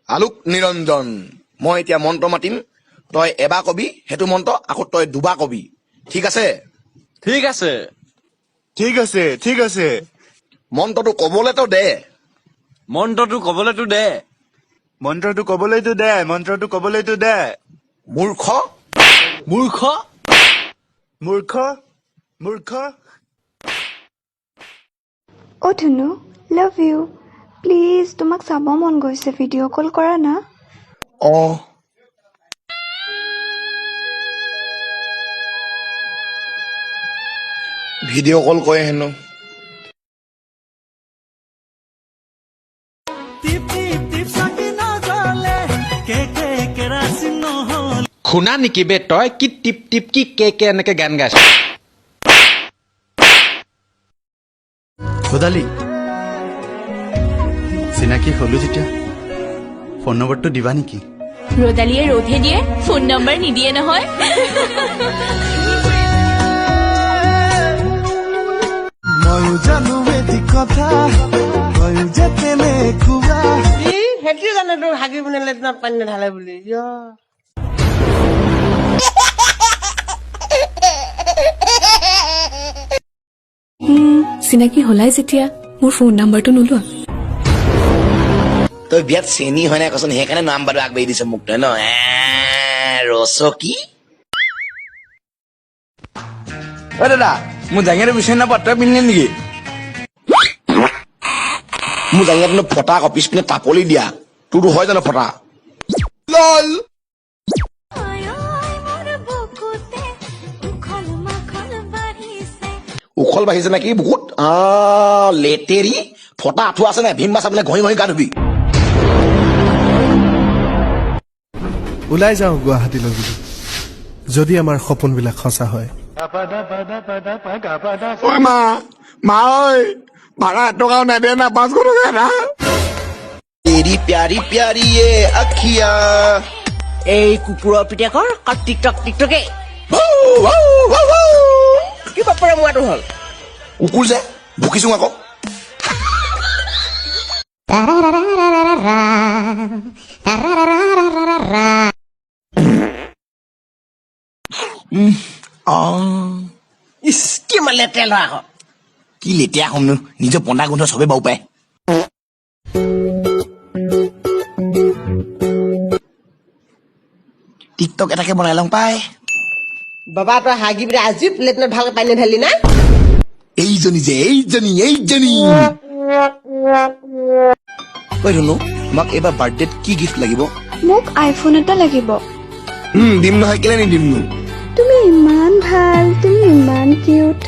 আলোক নিৰঞ্জন মই এতিয়া মন্ত্ৰ মাতিম তই এবাৰ কবি হেতু মন্ত্ৰ আকৌ তই দুবাৰ কবি ঠিক আছে ঠিক আছে ঠিক আছে ঠিক আছে মন্ত্ৰটো কবলেতো দে মন্ত্ৰটো কবলেতো দে মন্ত্ৰটো কবলৈতো দে মূৰ্খ মূৰ্খ মূৰ্খ মূৰ্খ অ' ধুনু লাভ ইউ প্লিজ তোমাক চাব মন গৈছে ভিডিঅ' কল কৰা না অ ভিডিঅ' কল কৰে হেনো শুনা নেকি বে তই কি টিপ টিপ কি কে এনেকে গান গাইছ গোদালি চিনাকি হলো যেতিয়া ফোন নম্বৰটো দিবা নেকি ৰদালিয়ে ৰধে দিয়ে ফোন নম্বৰ নিদিয়ে নহয় ময়ো জানো এটি কথা ময়ো যে তেনেকুৱা সেইটো জানে তোৰ হাগি পিনে লেট্ৰিনত পানী ঢালে বুলি চিনাকি হলাই যেতিয়া মোৰ ফোন নম্বৰটো নোলোৱা তই বিয়াত চেনি হয় নাই কচোন সেইকাৰণে নাম্বাৰটো আগবাঢ়ি দিছে মোক তই ন ৰচকী অ দাদা মোৰ জাঙিয়াটো বিচাৰি নাপাওঁ তই পিন্ধিলি নেকি মোৰ জাঙিয়াটো ফটা আকৌ পিছপিনে টাপলি দিয়া তোৰতো হয় জানো ফটা লল উখল বাঢ়িছে নেকি বহুত লেতেৰি ফটা আঁঠুৱা আছে নাই ভীম বাছ আপুনি ঘঁহি ঘঁহি গা ধুবি ওলাই যাওঁ গুৱাহাটীলৈ বুলি যদি আমাৰ সপোনবিলাক সঁচা হয় ঐ মা মা ঐ ভাড়া এটকাও নেদে না 500 টকা না তেৰি প্যাৰি প্যাৰি এ আখিয়া এই কুকুৰৰ পিতেকৰ টিকটকে কি বাপৰে মোৱাটো হ'ল কুকুৰ যে ভুকিছো আকৌ ইচ কিমান লেতেৰা ল'ৰা আকৌ কি লেতেৰা হ'মনো নিজৰ পন্দা গোন্ধ চবে বাও পায় টিকটক এটাকে বনাই লওঁ পাই বাবা তই হাগি পিনে আজি লেট্ৰিনত ভালকে পানী ঢালি না এইজনী যে এইজনী ঐ ধুনু তোমাক এইবাৰ বাৰ্থডেত কি গিফ্ট লাগিব মোক আইফোন এটা লাগিব দিম নহয় কেলে নিদিমনো তুমি ইমান ভাল তুমি ইমান কিউট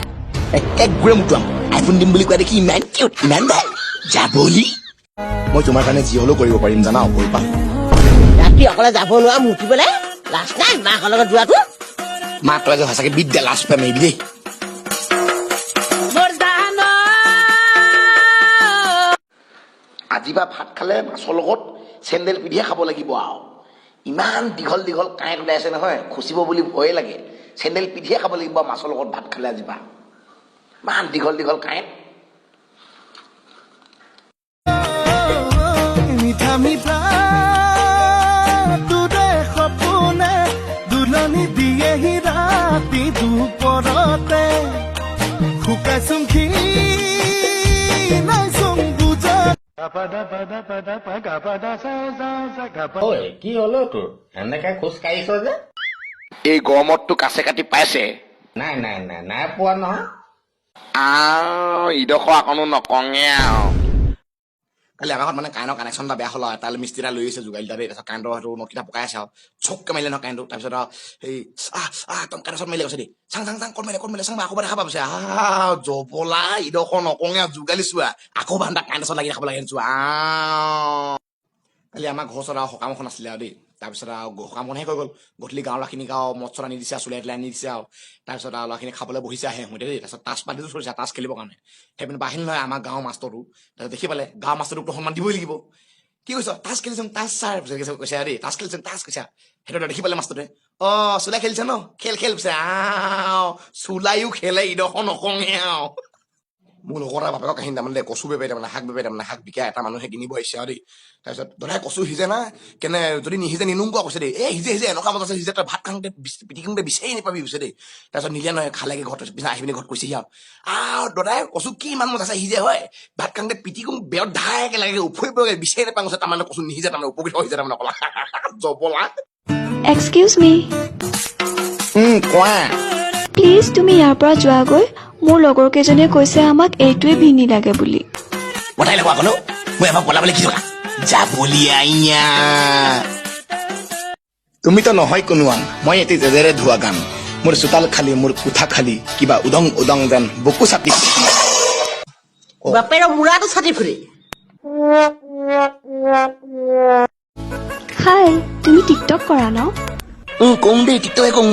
একগুৰে মুটুৱাম আইফোন দিম বুলি কোৱা দেখি ইমান কিউট ইমান ভাল যাবলি মই তোমাৰ কাৰণে যি হ'লেও কৰিব পাৰিম জানা কৰিবা ৰাতি অকলে যাব নোৱাৰা মুতিবলৈ লাজ নাই মাকৰ লগত যোৱাটো মা তই যে সঁচাকে বিদ্যা লাজ পাই মাৰিবি দেই আজি বা ভাত খালে মাছৰ লগত চেণ্ডেল পিন্ধিয়ে খাব লাগিব আৰু ইমান দীঘল দীঘল কাঁইট ওলাই আছে নহয় খুচিব বুলি ভয়ে লাগে চেণ্ডেল পিন্ধিয়ে খাব লাগিব মাছৰ লগত ভাত খালে আজি বা ইমান দীঘল দীঘল কাঁইট মিঠা মিঠা তোৰে সপোনে দুলনি দিয়েহি ৰাতি দুপৰতে শুকাইছোং খিনাইছোং বুজা কি হলো তোৰ এনেকে খোজ কাঢ়িছ যে এই গৰমতটো কাছে কাটি পাইছে নাই পোৱা নহয় ইডোখৰ আকনো নকঙে আৰু কালি আমাৰ ঘৰত মানে কাৰেণ্টৰ কানেকশ্যন এটা বেয়া হ'ল আৰু এটা মিস্ত্ৰী এটা লৈ আহিছে যোগালী তাতে তাৰপিছত কাৰেণ্টৰ সেইটো নকিটা পকাই আছে আৰু চককে মাৰিলে নহয় কাৰেণ্টটো তাৰপিছত আৰু সেই একদম কানেকশ্যন মাৰিলে কৈছে দেই চাং ক'ত মাৰিলে চাং আকৌ দেখা পাইছে জবলা ইডোখৰ নকঙে আৰু যোগালী চোৱা আকৌ বান্ধা কাৰেণ্টৰ লাগি দেখাব লাগে চোৱা কালি আমাৰ ঘৰ ওচৰত আৰু সকাম এখন আছিলে আৰু দেই তাৰপিছত আৰু সকামখন শেষ হৈ গ'ল গধূলি গাঁৱৰ ল'ৰাখিনিক আৰু মদ চদ আনি দিছে চুলাই তুলাই আনি দিছে আৰু তাৰপিছত আৰু ল'ৰাখিনি খাবলৈ বহিছে আহে সিহঁতে দেই তাৰপিছত তাচ পাতিটো চলিছে তাচ খেলিবৰ কাৰণে সেইপিনে আহিল নহয় আমাৰ গাঁৱৰ মাষ্টৰটো তাৰপিছত দেখি পালে গাঁৱৰ মাষ্টৰটোকতো সন্মান দিবই লাগিব কি কৈছ তাচ খেলিছোং তাচ ছাৰ কৈছে দেই তাচ খেলিছোং তাচ কৈছা সেইটো দেখি পালে মাষ্টৰটোৱে চুলাই খেলিছে ন খেল কৈছে চুলাইও খেলে ইডোখৰ নকঙে আৰু মোৰ লগৰ এটা বাপেকৰ কাহিনী তাৰমানে কচু বেবে তাৰমানে শাক বিকা এটা মানুহে কিনিব আহিছে আৰু দেই তাৰপিছত দাদাই কচু সিজে না কেনে যদি নিসিজে নিনুংকুৱা কৈছে দেই সিজে এনেকুৱা মজা আছে সিজে তই ভাত খাওঁতে পিটিকোতে বিচাৰি নাপাবি কৈছে দেই তাৰপিছত নিলে নহয় খালেগে ঘৰত পিছত আহি পিনি ঘৰত কৈছেহি আৰু দাদাই কচু কি ইমান মজা আছে সিজে হয় ভাত খাওঁতে পিটিকোঁ বেৰত ধাৰাকে লাগে উফৰি পৰে বিচাৰি নাপাওঁ কৈছে তাৰমানে কচু নিসিজে তাৰমানে উপকৃত হৈছে তাৰমানে অকলা জবলা এক্সকিউজ মি কোৱা প্লিজ তুমি ইয়াৰ পৰা যোৱাগৈ মোৰ লগৰ কেইজনীয়ে কৈছে আমাক এইটোৱে ভিনি লাগে বুলি পঠাই লগা কলো মই এবাৰ পলাবলৈ কি থকা যাবলিয়া তুমিতো নহয় কোনো আন মই এটি জেজেৰে ধোৱা গান মোৰ চোতাল খালী মোৰ কোঠা খালী কিবা উদং উদং যেন বুকু চাপি বাপেৰৰ মূৰাটো ছাতি ফুৰে হাই তুমি টিকটক কৰা ন কওঁ দেই টিকটকে কওঁ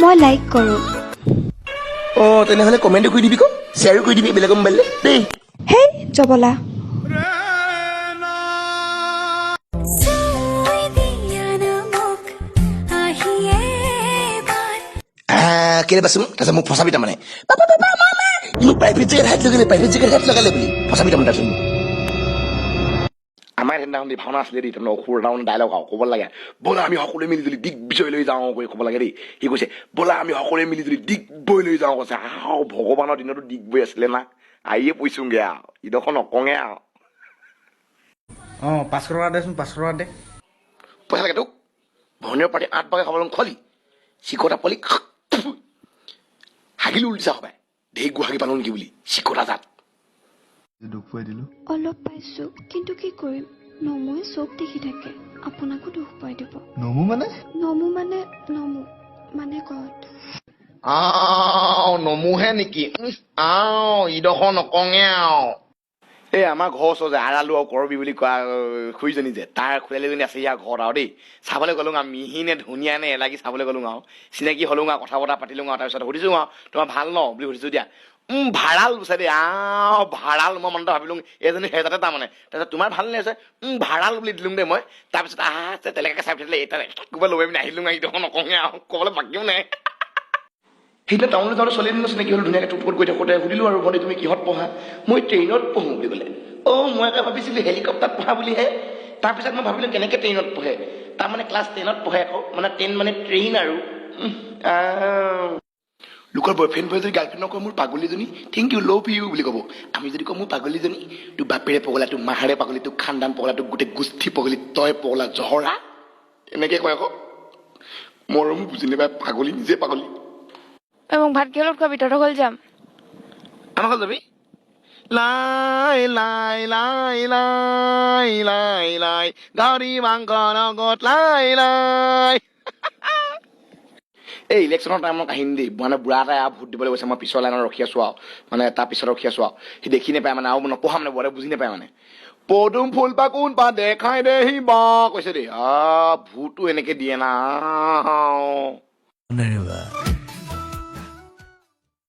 মই লাইক কৰোঁ তেনেহ'লে কমেণ্টো কৰি দিবি শ্বেয়াৰো কৰি দিবি বেলেগৰ মোবাইললৈ দেই হেই জবলা কেলে বাচোন তাৰপিছত মোক ফচাবি তাৰমানে মোক প্ৰাইভেট জেগাত লগালে বুলি ফচাবি তাৰমানে তাৰপিছত আমাৰ সেইদিনাখন ভাওনা আছিলে দেই তাৰমানে অসুৰ এটা ডাইলগ আৰু ক'ব লাগে ব'লা আমি সকলোৱে মিলি জুলি দিগ্বিজয় লৈ যাওঁ কৈ ক'ব লাগে দেই সি কৈছে ব'লা আমি সকলোৱে মিলি জুলি দিগ্বৈ লৈ যাওঁ কৈছে ভগৱানৰ দিনতো দিগ্বৈ আছিলে না আহিয়ে পইছোংগে আৰু ইডোখৰ নকওঁগে আৰু অঁ 500 টকা দেচোন 500 টকা দে পইচা লাগে তোক ভনীয় পাৰ্টি 8 বাগে খাবলৈ খলি চিকটা পলি হাগিলো উলিছা হবাই ঢেৰ গুহাগি পালো নেকি বুলি চিকটা জাত দুখ পাই দিলো অলপ পাইছোঁ কিন্তু কি কৰিম নমুৱে চব দেখি থাকে আপোনাকো দুখ পাই দিব নমু মানে কত নমুহে নেকি ইডোখৰ নকওঁগে আৰু এই আমাৰ ঘৰ ওচৰ যে আৰালু আৰু কৰবি বুলি কোৱা খুৰীজনী যে তাৰ খুৰীজনী আছে ইয়াৰ ঘৰত আৰু দেই চাবলৈ গ'লো আৰু মিহি নে ধুনীয়া নে এলাগি চাবলৈ গ'লো আৰু চিনাকি হ'লো আৰু কথা বতৰা পাতিলোঁ আৰু তাৰপিছত সুধিছোঁ আৰু তোমাৰ ভাল ন বুলি সুধিছোঁ দিয়া ভাড়াল বুজা দেই ভাড়াল মই মনতে ভাবিলোঁ এজনী সেইজাতে তাৰমানে তাৰপিছত তোমাৰ ভাল নে আছে ভাড়াল বুলি দিলোঁ দেই মই তাৰপিছত তেনেকৈ চাই থাকিলে এটা ক'ৰবাত লৈ পিনে আহিলোঁ আৰু ইডোখৰ নকওঁগে আৰু ক'বলৈ বাকীও নাই সেইদিনা টাউনলৈ যাওঁতে ছোৱালীজনী চিনাকি হ'ল ধুনীয়াকৈ টুটপুট গৈ থাকোঁতে সুধিলোঁ আৰু ভণ্টি তুমি কিহত পঢ়া মই ট্ৰেইনত পঢ়োঁ বুলি ক'লে মই আকৌ ভাবিছিলোঁ হেলিকপ্টাৰত পঢ়া বুলিহে তাৰপিছত মই ভাবিলোঁ কেনেকৈ ট্ৰেইনত পঢ়ে তাৰমানে ক্লাছ 10ত পঢ়ে আকৌ মানে 10 মানে ট্ৰেইন আৰু লোকৰ বয়ফ্ৰেণ্ড বয় যদি গাৰ্লফ্ৰেণ্ডক কয় মোৰ পাগলীজনী থেংক ইউ লভ ইউ বুলি ক'ব আমি যদি কওঁ মোৰ পাগলীজনী তোৰ বাপেৰে পগলা তোৰ মাহাৰে পাগলী তোৰ খানদান পগলা তোৰ গোটেই গোষ্ঠী পগলী তই পগলা জহৰা এনেকৈ কয় আকৌ মৰম বুজি নাপায় পাগলী নিজে পাগলী মোক ভাত কিহলত খোৱাবি তহঁতৰ ঘৰলৈ যাম আমাৰ ঘৰত যাবি লাই লাই লাই লাই লাই লাই গাহৰি মাংস লগত লাই লাই এই ইলেকশ্যনৰ টাইমৰ কাহিনী দেই মানে বুঢ়া এটাই ভোট দিবলৈ গৈছে মই পিছৰ লাইনত ৰখি আছোঁ আৰু মানে তাৰ পিছত ৰখি আছোঁ আৰু সি দেখি নাপায় মানে আৰু নপঢ়া মানে বুঢ়াই বুজি নাপায় মানে পদুম ফুল পা কোন পা দেখাই দেহি বা কৈছে দেই ভোটটো এনেকৈ দিয়ে না